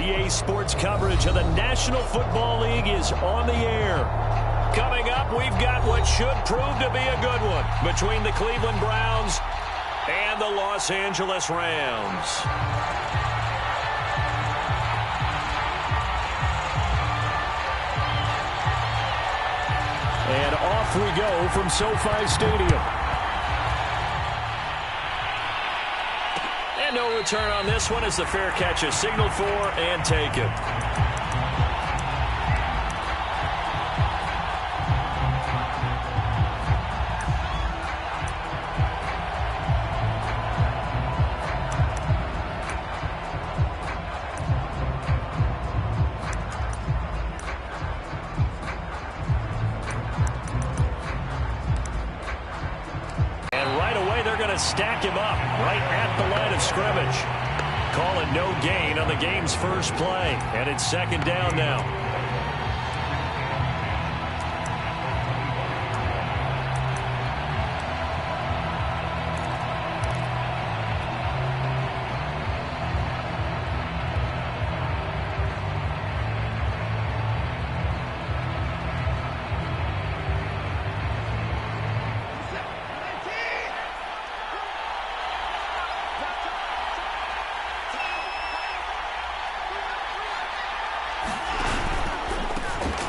EA Sports coverage of the National Football League is on the air. Coming up, we've got what should prove to be a good one between the Cleveland Browns and the Los Angeles Rams. And off we go from SoFi Stadium. And no return on this one as the fair catch is signaled for and taken. Stack him up right at the line of scrimmage. Calling no gain on the game's first play. And it's second down now.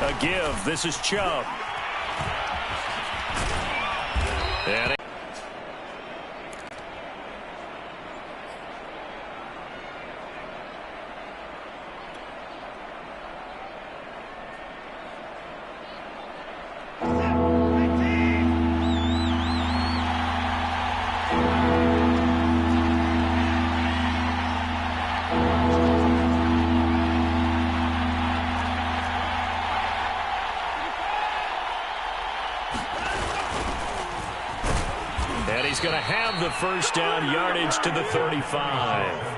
A give. This is Chubb. And he's going to have the first down, yardage to the 35.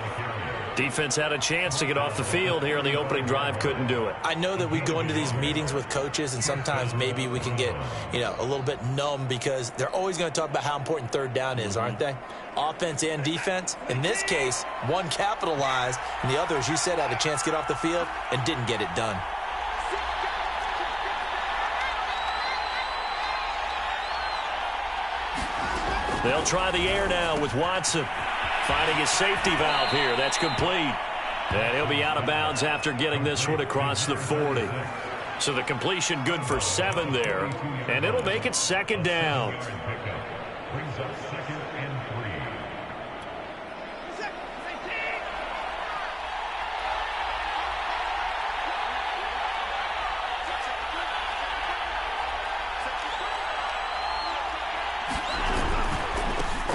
Defense had a chance to get off the field here on the opening drive, couldn't do it. I know that we go into these meetings with coaches, and sometimes maybe we can get, a little bit numb because they're always going to talk about how important third down is, aren't they? Offense and defense. In this case, one capitalized, and the other, as you said, had a chance to get off the field and didn't get it done. They'll try the air now with Watson. Finding his safety valve here. That's complete. And he'll be out of bounds after getting this one across the 40. So the completion good for 7 there. And it'll make it second down.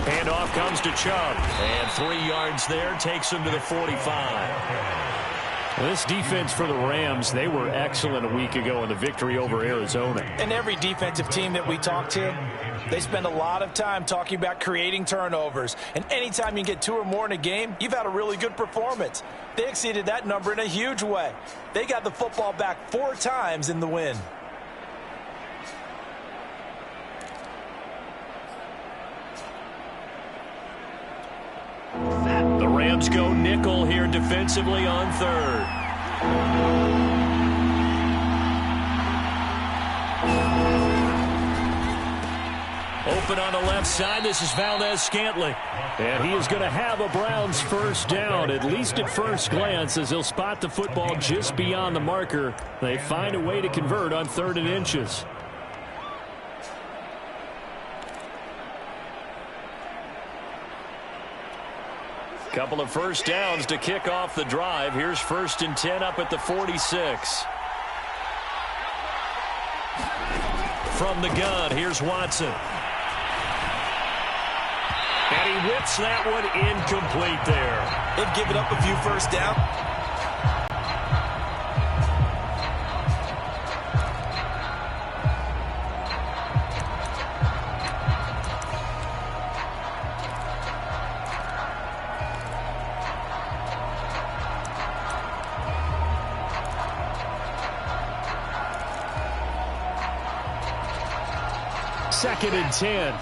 Handoff comes to Chubb. And 3 yards there takes him to the 45. Well, this defense for the Rams, they were excellent a week ago in the victory over Arizona. And every defensive team that we talk to, they spend a lot of time talking about creating turnovers. And anytime you get 2 or more in a game, you've had a really good performance. They exceeded that number in a huge way. They got the football back 4 times in the win. The Rams go nickel here defensively on 3rd. Open on the left side. This is Valdez-Scantling. And he is going to have a Browns first down, at least at first glance, as he'll spot the football just beyond the marker. They find a way to convert on 3rd and inches. Couple of first downs to kick off the drive. Here's 1st and 10 up at the 46. From the gun, here's Watson. And he whips that one incomplete there. They've given up a few first downs. Second and 10.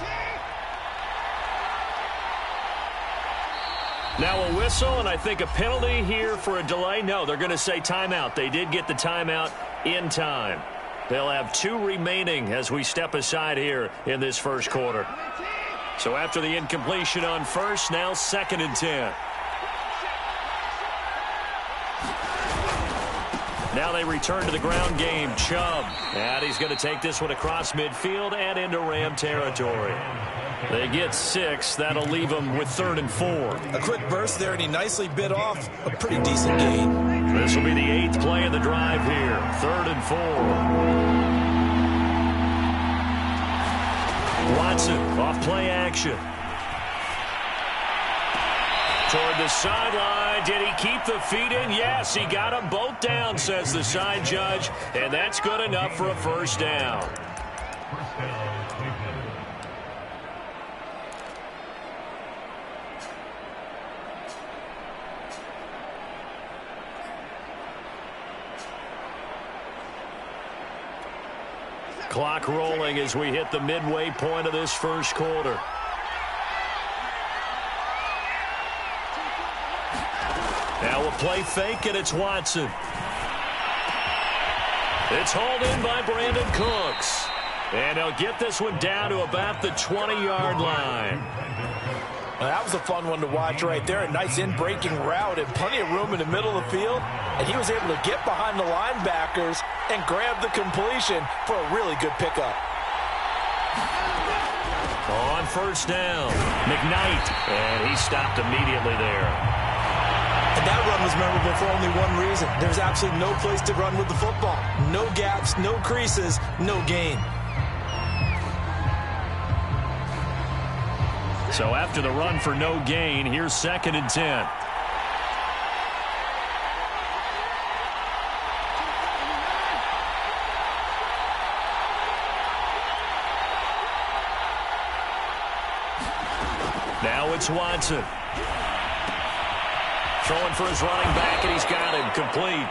Now a whistle, and I think a penalty here for a delay. No, they're going to say timeout. They did get the timeout in time. They'll have 2 remaining as we step aside here in this first quarter. So after the incompletion on first, now 2nd and 10. Now they return to the ground game. Chubb. And he's going to take this one across midfield and into Ram territory. They get 6. That'll leave them with 3rd and 4. A quick burst there, and he nicely bit off a pretty decent gain. This will be the 8th play of the drive here. 3rd and 4. Watson off play action. Toward the sideline. Did he keep the feet in? Yes, he got them both down, says the side judge. And that's good enough for a first down. Clock rolling as we hit the midway point of this first quarter. Now a play fake, and it's Watson. It's hauled in by Brandon Cooks. And he'll get this one down to about the 20-yard line. Now, that was a fun one to watch right there. A nice in-breaking route and plenty of room in the middle of the field. And he was able to get behind the linebackers and grab the completion for a really good pickup. On first down, McKnight. And he stopped immediately there. And that run was memorable for only one reason. There's absolutely no place to run with the football. No gaps, no creases, no gain. So after the run for no gain, here's 2nd and 10. Now it's Watson. Throwing for his running back, and he's got him complete.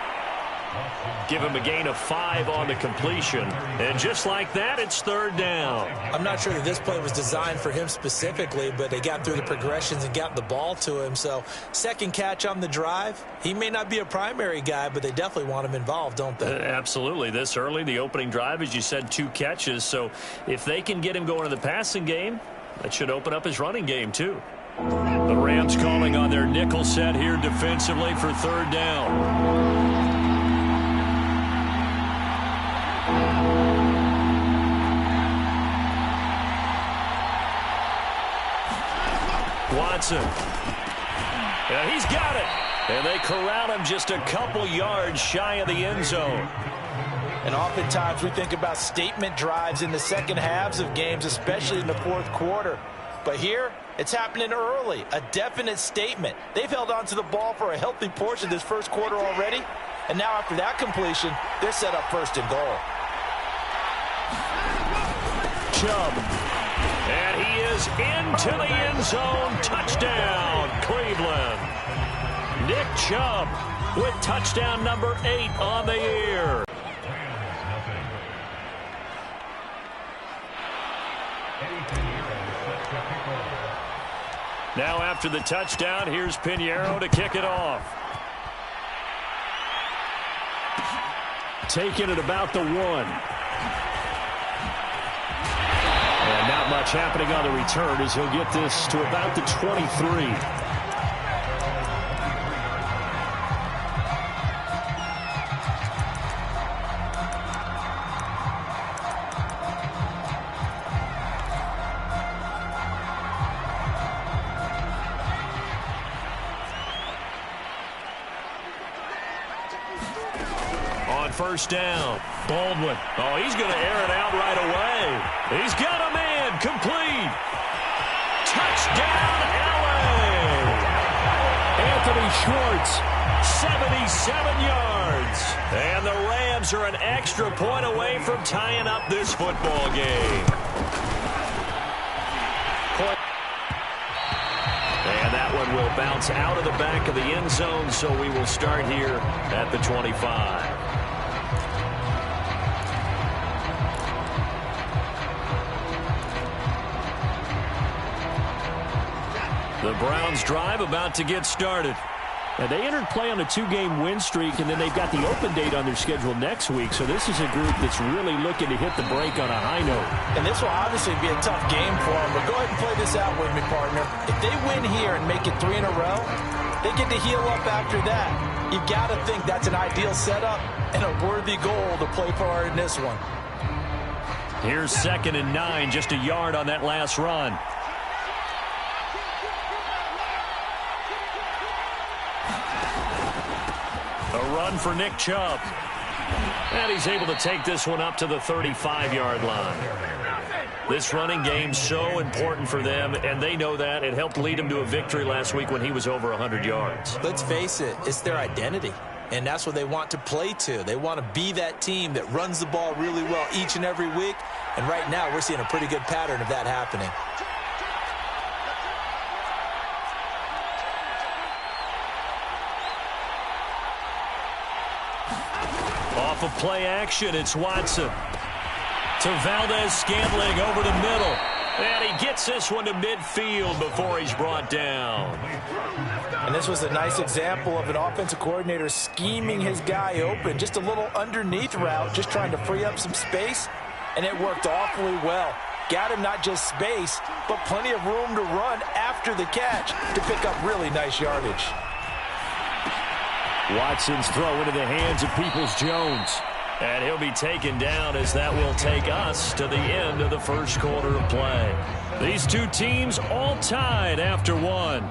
Give him a gain of 5 on the completion. And just like that, it's 3rd down. I'm not sure that this play was designed for him specifically, but they got through the progressions and got the ball to him. So 2nd catch on the drive. He may not be a primary guy, but they definitely want him involved, don't they? Absolutely. This early, the opening drive, as you said, 2 catches. So if they can get him going in the passing game, that should open up his running game too. The Rams calling on their nickel set here defensively for 3rd down. Watson. Yeah, he's got it. And they corral him just a couple yards shy of the end zone. And oftentimes we think about statement drives in the second halves of games, especially in the 4th quarter. But here, it's happening early. A definite statement. They've held on to the ball for a healthy portion of this first quarter already. And now after that completion, they're set up 1st and goal. Chubb. And he is into the end zone. Touchdown, Cleveland. Nick Chubb with touchdown number 8 on the year. Now after the touchdown, here's Pinheiro to kick it off. Taking it about the 1. And not much happening on the return as he'll get this to about the 23. On first down, Baldwin. Oh, he's going to air it out right away. He's got a man complete. Touchdown, LA. Anthony Schwartz, 77 yards. And the Rams are an extra point away from tying up this football game. And that one will bounce out of the back of the end zone, so we will start here at the 25. The Browns drive about to get started. Now, they entered play on a 2-game win streak, and then they've got the open date on their schedule next week. So this is a group that's really looking to hit the break on a high note. And this will obviously be a tough game for them, but go ahead and play this out with me, partner. If they win here and make it 3 in a row, they get to heal up after that. You've got to think that's an ideal setup and a worthy goal to play for in this one. Here's 2nd and 9, just a yard on that last run. A run for Nick Chubb. And he's able to take this one up to the 35-yard line. This running game's so important for them, and they know that. It helped lead them to a victory last week when he was over 100 yards. Let's face it, it's their identity, and that's what they want to play to. They want to be that team that runs the ball really well each and every week, and right now we're seeing a pretty good pattern of that happening. Off of play action, it's Watson. To Valdez-Scantling over the middle. And he gets this one to midfield before he's brought down. And this was a nice example of an offensive coordinator scheming his guy open. Just a little underneath route, just trying to free up some space. And it worked awfully well. Got him not just space, but plenty of room to run after the catch to pick up really nice yardage. Watson's throw into the hands of Peoples-Jones. And he'll be taken down as that will take us to the end of the first quarter of play. These two teams all tied after one.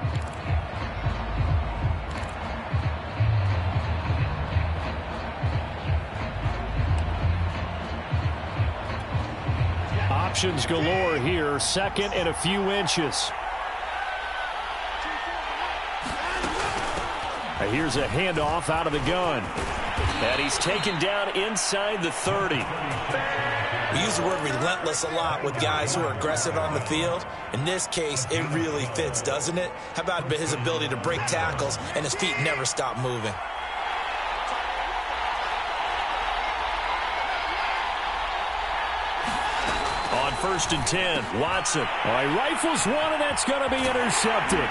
Options galore here. 2nd and a few inches. Here's a handoff out of the gun. And he's taken down inside the 30. We use the word relentless a lot with guys who are aggressive on the field. In this case, it really fits, doesn't it? How about his ability to break tackles and his feet never stop moving? On 1st and 10, Watson. All right, rifles one, and that's going to be intercepted.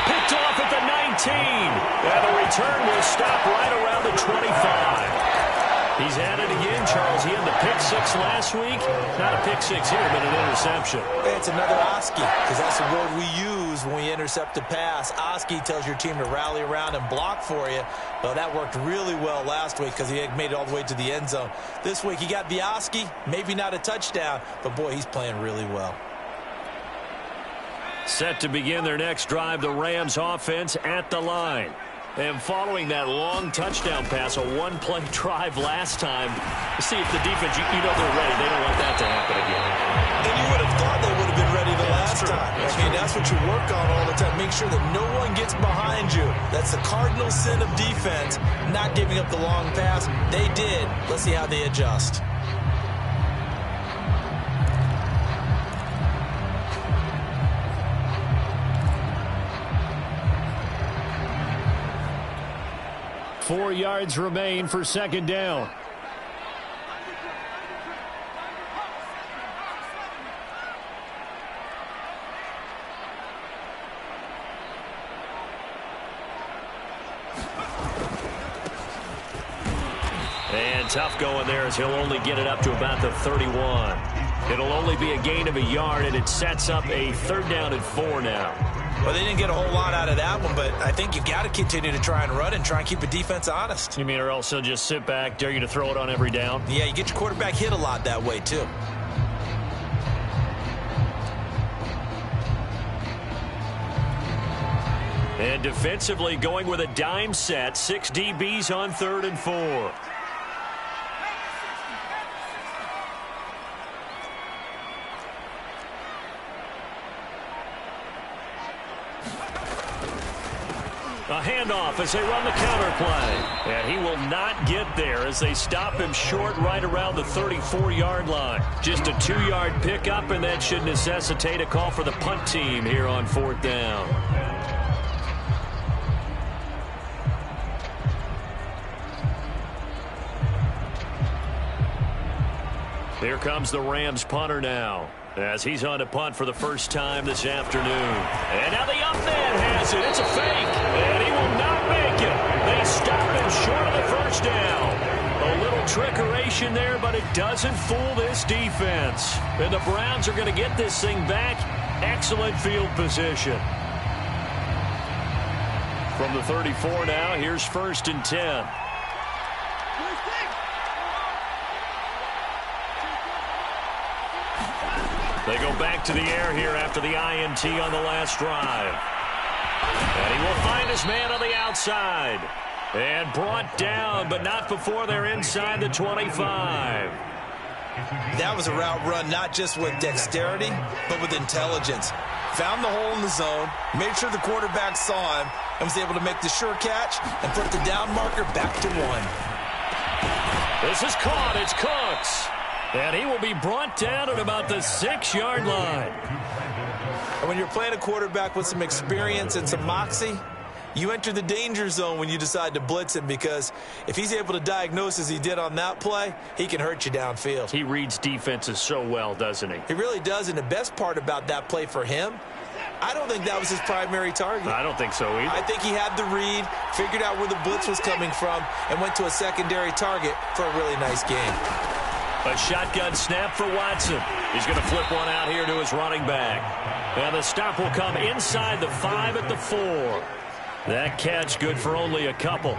Picked off at the 19. And the return will stop right around the 25. He's at it again, Charles. He had the pick 6 last week. Not a pick 6 here, but an interception. It's another Oski, because that's the word we use when we intercept a pass. Oski tells your team to rally around and block for you. Well, that worked really well last week because he had made it all the way to the end zone. This week he got the Oski, maybe not a touchdown, but boy, he's playing really well. Set to begin their next drive, the Rams offense at the line. And following that long touchdown pass, a one-play drive last time, see if the defense, you know they're ready. They don't want that to happen again. And you would have thought they would have been ready the last time. I mean, that's what you work on all the time. Make sure that no one gets behind you. That's the cardinal sin of defense, not giving up the long pass. They did. Let's see how they adjust. Four yards remain for 2nd down. And tough going there as he'll only get it up to about the 31. It'll only be a gain of a yard, and it sets up a 3rd down and 4 now. Well, they didn't get a whole lot out of that one, but I think you've got to continue to try and run and try and keep the defense honest. You mean or else he'll just sit back, dare you to throw it on every down? Yeah, you get your quarterback hit a lot that way, too. And defensively going with a dime set, 6 DBs on 3rd and 4. A handoff as they run the counter play. And he will not get there as they stop him short right around the 34-yard line. Just a 2-yard pickup, and that should necessitate a call for the punt team here on 4th down. Here comes the Rams punter now. as he's on to punt for the first time this afternoon. And now the up man has it. It's a fake, and he will not make it. They stop him short of the first down. A little trickeration there, but it doesn't fool this defense. And the Browns are going to get this thing back. Excellent field position. From the 34 now, here's 1st and 10. They go back to the air here after the INT on the last drive. And he will find his man on the outside. And brought down, but not before they're inside the 25. That was a route run not just with dexterity, but with intelligence. Found the hole in the zone, made sure the quarterback saw him, and was able to make the sure catch and put the down marker back to 1. This is caught. It's Cooks. And he will be brought down at about the 6-yard line. And when you're playing a quarterback with some experience and some moxie, you enter the danger zone when you decide to blitz him, because if he's able to diagnose as he did on that play, he can hurt you downfield. He reads defenses so well, doesn't he? He really does, and the best part about that play for him, I don't think that was his primary target. I don't think so either. I think he had the read, figured out where the blitz was coming from, and went to a secondary target for a really nice game. A shotgun snap for Watson. He's going to flip one out here to his running back. And the stop will come inside the 5 at the 4. That catch good for only a couple.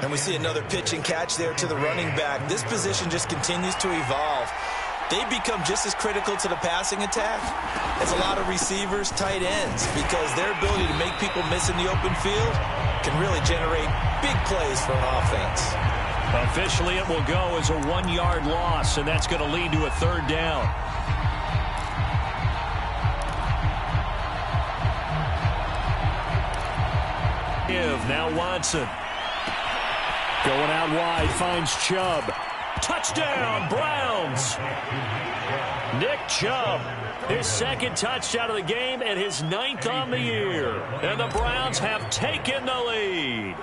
And we see another pitch and catch there to the running back. This position just continues to evolve. They become just as critical to the passing attack as a lot of receivers, tight ends, because their ability to make people miss in the open field can really generate big plays for an offense. Officially, it will go as a 1-yard loss, and that's going to lead to a 3rd down. Now Watson. Going out wide, finds Chubb. Touchdown, Browns. Nick Chubb, his 2nd touchdown of the game and his 9th on the year. And the Browns have taken the lead.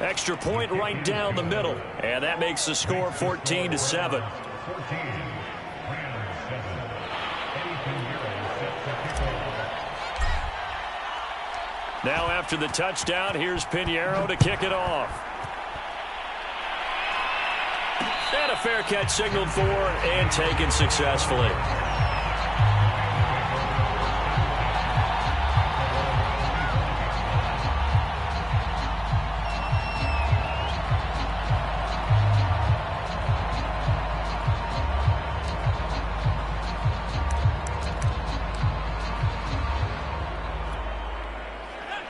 Extra point right down the middle. And that makes the score 14-7. Now after the touchdown, here's Pinheiro to kick it off. And a fair catch signaled for and taken successfully.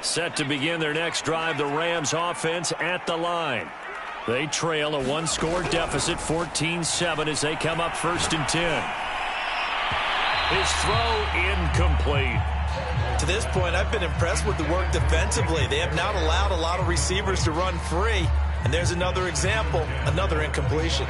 Set to begin their next drive, the Rams offense at the line. They trail a 1-score deficit, 14-7, as they come up 1st and 10. His throw incomplete. To this point, I've been impressed with the work defensively. They have not allowed a lot of receivers to run free. And there's another example, another incompletion.